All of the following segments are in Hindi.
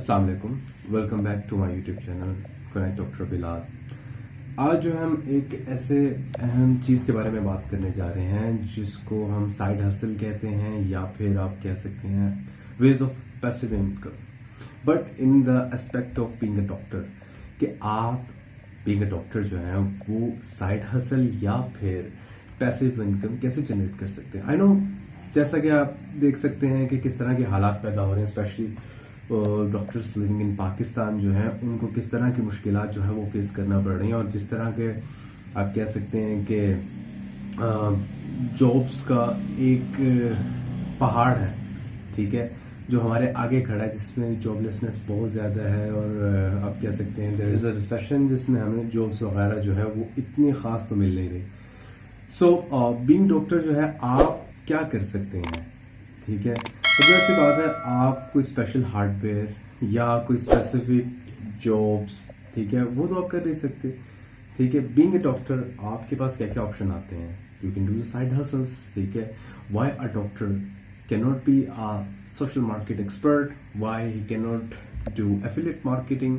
अस्सलाम वालेकुम, welcome back to my YouTube channel connect doctor Bilal. आज जो हम एक ऐसे अहम चीज़ के बारे में बात करने जा रहे हैं जिसको हम साइड हसल कहते हैं या फिर आप कह सकते हैं ways of passive income, but in the aspect of being a doctor, कि आप बीइंग अ डॉक्टर जो है वो साइड हसल या फिर पैसिव इनकम कैसे जनरेट कर सकते हैं। आई नो, जैसा कि आप देख सकते हैं कि किस तरह के हालात पैदा हो रहे हैं, specially doctors living in Pakistan जो है उनको किस तरह की मुश्किलात जो है वो फेस करना पड़ रही हैं, और जिस तरह के आप कह सकते हैं कि जॉब्स का एक पहाड़ है, ठीक है, जो हमारे आगे खड़ा है, जिसमें जॉबलेसनेस बहुत ज़्यादा है, और आप कह सकते हैं देयर इज़ अ रिसेशन जिसमें हमें जॉब्स वगैरह जो है वो इतनी ख़ास तो मिल नहीं रही। सो बीइंग डॉक्टर जो है आप क्या कर सकते हैं, ठीक है। तो ऐसी बात है, आप कोई स्पेशल हार्डवेयर या कोई स्पेसिफिक जॉब्स, ठीक है, वो तो आप कर नहीं सकते, ठीक है। बीइंग अ डॉक्टर आपके पास क्या क्या ऑप्शन आते हैं, you can do the side hustles, ठीक है। Why a doctor can not be a social market expert, why he can not do affiliate marketing,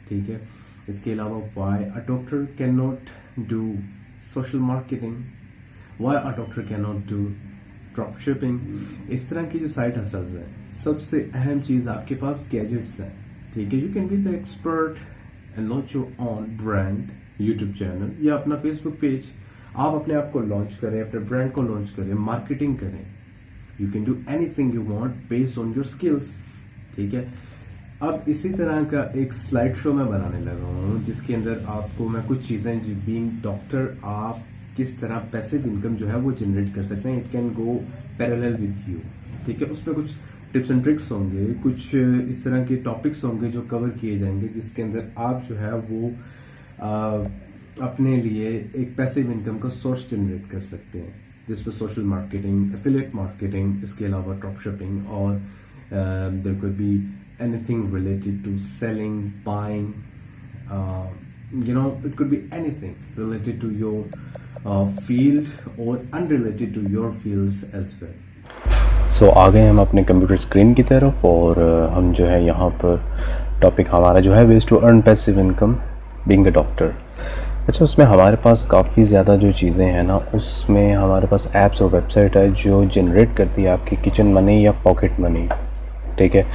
ठीक है। इसके अलावा why a doctor can not do social marketing, why a doctor can not do drop shipping. इस तरह की जो साइड हसल्स हैं, सबसे अहम चीज़ आपके पास गैजेट्स हैं, ठीक है। You can be the expert and launch your on brand YouTube channel या अपना फेसबुक पेज। आप अपने आप को लॉन्च करें, अपने ब्रांड को लॉन्च करें, मार्केटिंग करें। You can do anything you want based on your skills, ठीक है। अब इसी तरह का एक स्लाइड शो मैं बनाने लगा हूँ जिसके अंदर आपको मैं कुछ चीज़ें जो बीइंग डॉक्टर आप किस तरह पैसिव इनकम जो है वो जनरेट कर सकते हैं, it can go parallel with you, ठीक है। उसमें कुछ टिप्स एंड ट्रिक्स होंगे, कुछ इस तरह के टॉपिक्स होंगे जो कवर किए जाएंगे, जिसके अंदर आप जो है वो अपने लिए एक पैसिव इनकम का सोर्स जनरेट कर सकते हैं, जिसमें सोशल मार्केटिंग, एफिलिएट मार्केटिंग, इसके अलावा ड्रॉप शिपिंग, और there could be anything related to selling, buying, you know, it could be anything related to your field or unrelated to your fields as well. सो आ गए हम अपने कंप्यूटर स्क्रीन की तरफ, और हम जो है यहाँ पर टॉपिक हमारा जो है ways to earn passive income being a doctor. अच्छा, उसमें हमारे पास काफ़ी ज़्यादा जो चीज़ें हैं ना, उसमें हमारे पास ऐप्स और वेबसाइट है जो जनरेट करती है आपकी किचन मनी या पॉकेट मनी, ठीक है।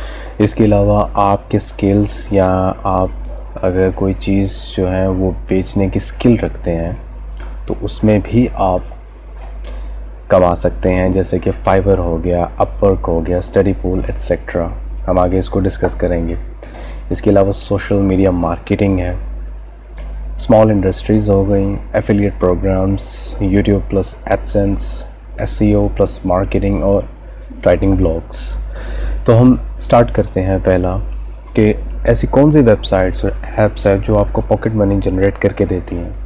इसके अलावा आपके स्किल्स या आप अगर कोई चीज़ जो है वो बेचने की स्किल रखते हैं तो उसमें भी आप कमा सकते हैं, जैसे कि फाइवर हो गया, अपवर्क हो गया, स्टडी पूल एट्सेट्रा। हम आगे इसको डिस्कस करेंगे। इसके अलावा सोशल मीडिया मार्केटिंग है, स्मॉल इंडस्ट्रीज़ हो गई, affiliate programmes, YouTube plus AdSense, SEO plus marketing और राइटिंग ब्लॉग्स। तो हम स्टार्ट करते हैं पहला कि ऐसी कौन सी वेबसाइट्स और ऐप्स हैं जो आपको पॉकेट मनी जनरेट करके देती हैं।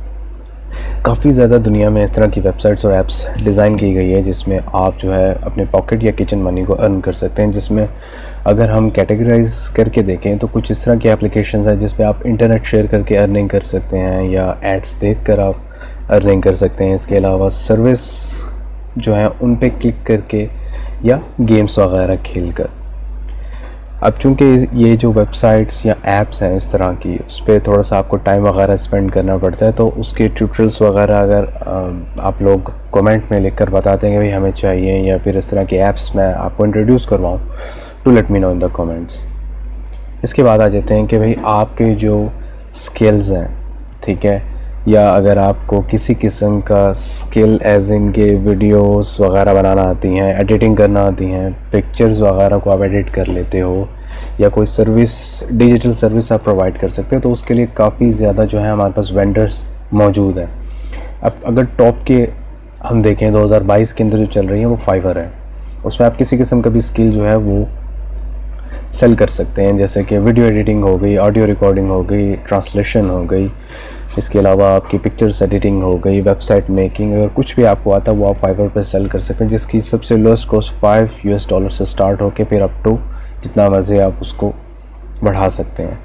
काफ़ी ज़्यादा दुनिया में इस तरह की वेबसाइट्स और ऐप्स डिज़ाइन की गई है जिसमें आप जो है अपने पॉकेट या किचन मनी को अर्न कर सकते हैं, जिसमें अगर हम कैटेगराइज करके देखें तो कुछ इस तरह की एप्लीकेशंस हैं जिस पे आप इंटरनेट शेयर करके अर्निंग कर सकते हैं या एड्स देखकर आप अर्निंग कर सकते हैं। इसके अलावा सर्विस जो है उन पे क्लिक करके या गेम्स वगैरह खेल कर। अब चूँकि ये जो वेबसाइट्स या ऐप्स हैं इस तरह की, उस पर थोड़ा सा आपको टाइम वगैरह स्पेंड करना पड़ता है, तो उसके ट्यूटोरियल्स वगैरह अगर आप लोग कमेंट में लिखकर बताते हैं कि भाई हमें चाहिए, या फिर इस तरह के ऐप्स मैं आपको इंट्रोड्यूस करवाऊँ, to let me know in the comments. इसके बाद आ जाते हैं कि भाई आपके जो स्किल्स हैं, ठीक है, या अगर आपको किसी किस्म का स्किल एज इन के वीडियोस वगैरह बनाना आती हैं, एडिटिंग करना आती हैं, पिक्चर्स वगैरह को आप एडिट कर लेते हो, या कोई सर्विस, डिजिटल सर्विस आप प्रोवाइड कर सकते हैं, तो उसके लिए काफ़ी ज़्यादा जो है हमारे पास वेंडर्स मौजूद हैं। अब अगर टॉप के हम देखें 2022 के अंदर जो चल रही है वो फाइवर है। उसमें आप किसी किस्म का भी स्किल जो है वो सेल कर सकते हैं, जैसे कि वीडियो एडिटिंग हो गई, ऑडियो रिकॉर्डिंग हो गई, ट्रांसलेशन हो गई, इसके अलावा आपकी पिक्चर्स एडिटिंग हो गई, वेबसाइट मेकिंग, अगर कुछ भी आपको आता है वो आप फाइवर पर सेल कर सकते हैं, जिसकी सबसे लोएस्ट कॉस्ट $5 से स्टार्ट होकर फिर अप टू जितना मर्जी आप उसको बढ़ा सकते हैं।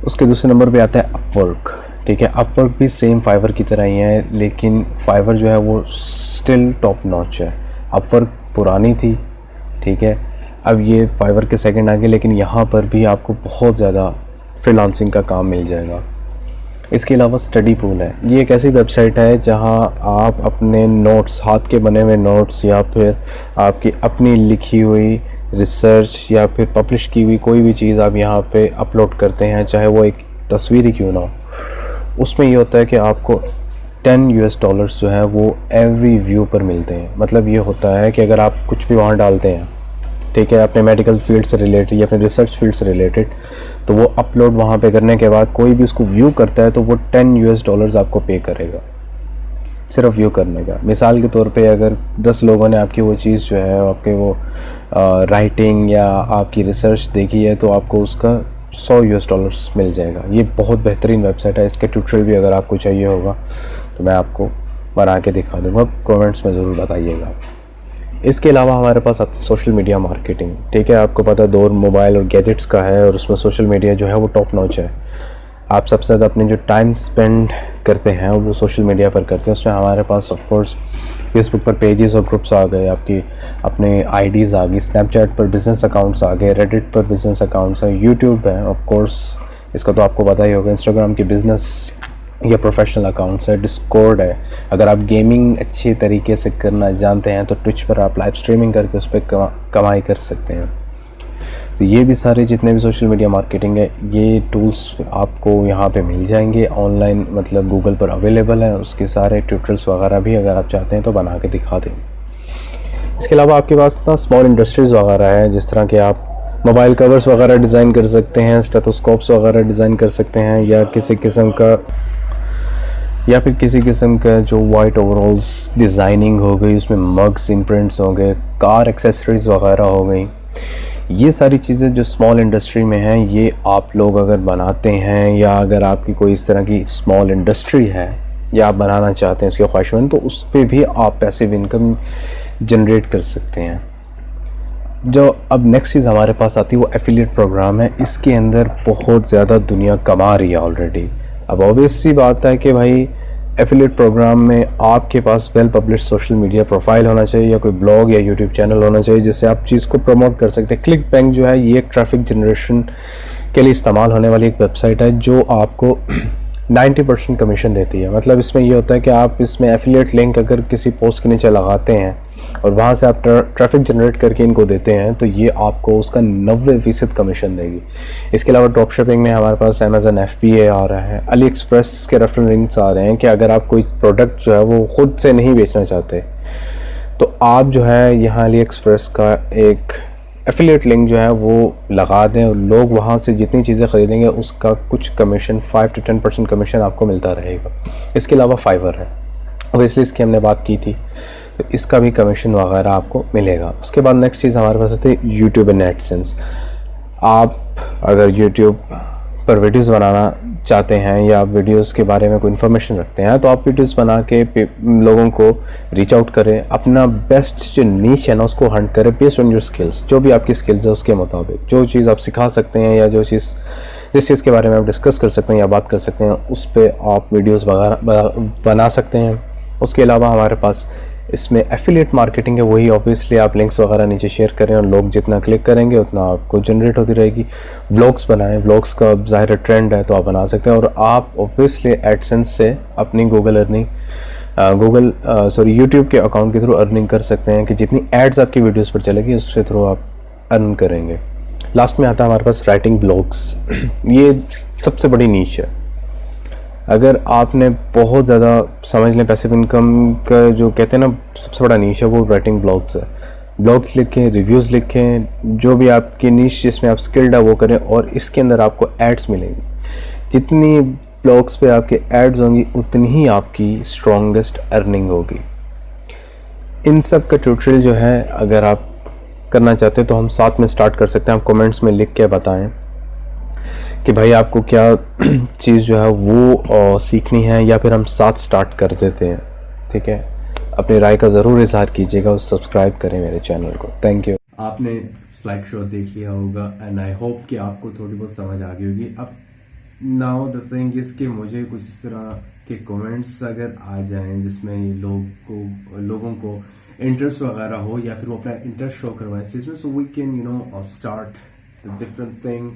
उसके दूसरे नंबर पे आता है अपवर्क, ठीक है। अपवर्क भी सेम फाइवर की तरह ही है, लेकिन फाइवर जो है वो स्टिल टॉप नॉच है। अपवर्क पुरानी थी, ठीक है, अब ये फाइवर के सेकंड आ गए, लेकिन यहाँ पर भी आपको बहुत ज़्यादा फ्रीलांसिंग का काम मिल जाएगा। इसके अलावा स्टडी पूल है, ये एक ऐसी वेबसाइट है जहाँ आप अपने नोट्स, हाथ के बने हुए नोट्स या फिर आपकी अपनी लिखी हुई रिसर्च या फिर पब्लिश की हुई कोई भी चीज़ आप यहाँ पे अपलोड करते हैं, चाहे वो एक तस्वीर ही क्यों ना हो। उसमें ये होता है कि आपको $10 जो है वो एवरी व्यू पर मिलते हैं। मतलब ये होता है कि अगर आप कुछ भी वहाँ डालते हैं, ठीक है, अपने मेडिकल फील्ड से रिलेटेड या अपने रिसर्च फील्ड से रिलेटेड, तो वो अपलोड वहाँ पे करने के बाद कोई भी उसको व्यू करता है तो वो $10 आपको पे करेगा सिर्फ व्यू करने का। मिसाल के तौर पे अगर 10 लोगों ने आपकी वो चीज़ जो है, आपके वो राइटिंग या आपकी रिसर्च देखी है, तो आपको उसका $100 मिल जाएगा। ये बहुत बेहतरीन वेबसाइट है। इसके ट्यूटोरियल भी अगर आपको चाहिए होगा तो मैं आपको बना के दिखा दूँगा, कमेंट्स में ज़रूर बताइएगा। इसके अलावा हमारे पास आती है सोशल मीडिया मार्केटिंग। ठीक है, आपको पता है दौर मोबाइल और गैजेट्स का है, और उसमें सोशल मीडिया जो है वो टॉप नॉच है। आप सबसे ज़्यादा अपने जो टाइम स्पेंड करते हैं वो सोशल मीडिया पर करते हैं। उसमें हमारे पास ऑफ कोर्स फेसबुक पर पेजेस और ग्रुप्स आ गए, आपकी अपने आईडीज़ आ गई, स्नैपचैट पर बिज़नेस अकाउंट्स आ गए, रेडिट पर बिज़नेस अकाउंट्स हैं, यूट्यूब है ऑफ कोर्स, इसका तो आपको पता ही होगा, इंस्टाग्राम के बिज़नेस या प्रोफेशनल अकाउंट्स है, डिस्कॉर्ड है। अगर आप गेमिंग अच्छे तरीके से करना जानते हैं तो ट्विच पर आप लाइव स्ट्रीमिंग करके उस पर कमाई कर सकते हैं। तो ये भी सारे जितने भी सोशल मीडिया मार्केटिंग है, ये टूल्स आपको यहाँ पे मिल जाएंगे ऑनलाइन, मतलब गूगल पर अवेलेबल है। उसके सारे ट्यूटोरियल्स वगैरह भी अगर आप चाहते हैं तो बना के दिखा दें। इसके अलावा आपके पास ना स्मॉल इंडस्ट्रीज़ वगैरह है, जिस तरह के आप मोबाइल कवर्स वगैरह डिज़ाइन कर सकते हैं, स्टेथोस्कोप्स वगैरह डिज़ाइन कर सकते हैं, या किसी किस्म का जो वाइट ओवरऑल्स डिज़ाइनिंग हो गई, उसमें मग्स इम्प्रिंट्स हो गए, कार एक्सेसरीज़ वगैरह हो गई। ये सारी चीज़ें जो स्मॉल इंडस्ट्री में हैं, ये आप लोग अगर बनाते हैं, या अगर आपकी कोई इस तरह की स्मॉल इंडस्ट्री है या आप बनाना चाहते हैं उसके ख्वाहिशमंद, तो उस पर भी आप पैसिव इनकम जनरेट कर सकते हैं। जो अब नेक्स्ट चीज़ हमारे पास आती है वो एफिलिएट प्रोग्राम है। इसके अंदर बहुत ज़्यादा दुनिया कमा रही है ऑलरेडी। अब ऑब्वियस सी बात है कि भाई एफिलिएट प्रोग्राम में आपके पास well publish social media profile होना चाहिए, या कोई ब्लॉग या यूट्यूब चैनल होना चाहिए जिससे आप चीज़ को प्रमोट कर सकते हैं। क्लिक बैंक जो है ये एक ट्रैफिक जनरेशन के लिए इस्तेमाल होने वाली एक वेबसाइट है जो आपको 90% कमीशन देती है। मतलब इसमें ये होता है कि आप इसमें एफिलिएट लिंक अगर किसी पोस्ट के नीचे लगाते हैं और वहाँ से आप ट्रैफिक जनरेट करके इनको देते हैं, तो ये आपको उसका 90% कमीशन देगी। इसके अलावा ड्रॉप शिपिंग में हमारे पास Amazon FBA आ रहा है, अली एक्सप्रेस के रेफरल लिंक्स आ रहे हैं कि अगर आप कोई प्रोडक्ट जो है वो ख़ुद से नहीं बेचना चाहते तो आप जो है यहाँ अली एक्सप्रेस का एक एफिलिएट लिंक जो है वो लगा दें, और लोग वहाँ से जितनी चीज़ें ख़रीदेंगे उसका कुछ कमीशन 5 to 10% कमीशन आपको मिलता रहेगा। इसके अलावा फाइवर है, ओबियसली इसकी हमने बात की थी, तो इसका भी कमीशन वगैरह आपको मिलेगा। उसके बाद नेक्स्ट चीज़ हमारे पास आती है यूट्यूब एंड एडसेंस। आप अगर यूट्यूब पर वीडियोस बनाना चाहते हैं या आप वीडियोस के बारे में कोई इन्फॉर्मेशन रखते हैं, तो आप वीडियोस बना के लोगों को रीच आउट करें, अपना बेस्ट जो नीश है ना उसको हंट करें बेस्ड ऑन योर स्किल्स। जो भी आपकी स्किल्स है उसके मुताबिक जो चीज़ आप सिखा सकते हैं या जो चीज़ जिस चीज़ के बारे में आप डिस्कस कर सकते हैं या बात कर सकते हैं, उस पर आप वीडियोज़ वगैरह बना सकते हैं। उसके अलावा हमारे पास इसमें एफिलिएट मार्केटिंग है, वही ऑब्वियसली आप लिंक्स वगैरह नीचे शेयर करें और लोग जितना क्लिक करेंगे उतना आपको जनरेट होती रहेगी। व्लॉग्स बनाएं, व्लॉग्स का ज़ाहिर ट्रेंड है तो आप बना सकते हैं, और आप ऑब्वियसली एडसेंस से अपनी यूट्यूब के अकाउंट के थ्रू अर्निंग कर सकते हैं कि जितनी एड्स आपकी वीडियोस पर चलेगी उसके थ्रू आप अर्न करेंगे। लास्ट में आता है हमारे पास राइटिंग ब्लॉग्स। ये सबसे बड़ी नीश है। अगर आपने बहुत ज़्यादा समझ लें पैसिव इनकम का जो कहते हैं ना सबसे बड़ा नीश है वो राइटिंग ब्लॉग्स है। ब्लॉग्स लिखें, रिव्यूज़ लिखें, जो भी आपकी नीश जिसमें आप स्किल्ड है वो करें, और इसके अंदर आपको एड्स मिलेंगी। जितनी ब्लॉग्स पे आपके एड्स होंगी उतनी ही आपकी स्ट्रॉन्गेस्ट अर्निंग होगी। इन सब का ट्यूटोरियल जो है अगर आप करना चाहते हैं तो हम साथ में स्टार्ट कर सकते हैं। आप कमेंट्स में लिख के बताएं कि भाई आपको क्या चीज़ जो है वो सीखनी है, या फिर हम साथ स्टार्ट कर देते हैं। ठीक है, अपनी राय का ज़रूर इजहार कीजिएगा और सब्सक्राइब करें मेरे चैनल को। Thank you. आपने स्लाइड शो देख लिया होगा एंड आई होप कि आपको थोड़ी बहुत समझ आ गई होगी। अब नाउ द थिंग इज कि मुझे कुछ इस तरह के कमेंट्स अगर आ जाएं जिसमें लोगों को इंटरेस्ट वगैरह हो या फिर वो अपना इंटरेस्ट शो करवाए इस चीज में, so we can start different thing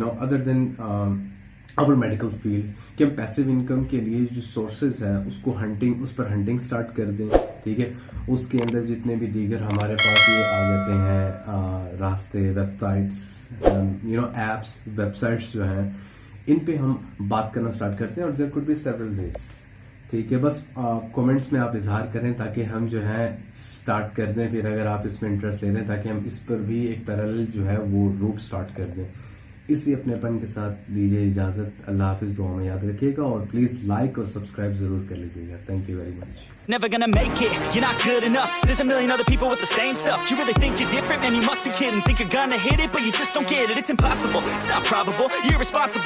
other than our medical field, कि हम पैसिव इनकम के लिए जो सोर्सेज है उसको उस पर हंटिंग स्टार्ट कर दें। ठीक है, उसके अंदर जितने भी दीगर हमारे पास ये आ जाते हैं रास्ते, वेबसाइट्स, एप्स, वेबसाइट्स जो हैं, इन पे हम बात करना स्टार्ट करते हैं। और there could be several ways. ठीक है, बस कमेंट्स में आप इजहार करें ताकि हम जो है स्टार्ट कर दें, फिर अगर आप इसमें इंटरेस्ट ले रहे हैं ताकि हम इस पर भी एक पैरेलल जो है वो रूट स्टार्ट कर दें। इसी अपनेपन के साथ दीजिए इजाजत। अल्लाह हाफिज, दुआ में याद रखिएगा और प्लीज लाइक और सब्सक्राइब जरूर कर लीजिएगा। Thank you very much. Never gonna make it, you're not good enough. There's a million other people with the same stuff. You really think you're different? Man, you must be kidding. Think you're gonna hit it, but you just don't get it. It's impossible, it's not probable, you're irresponsible.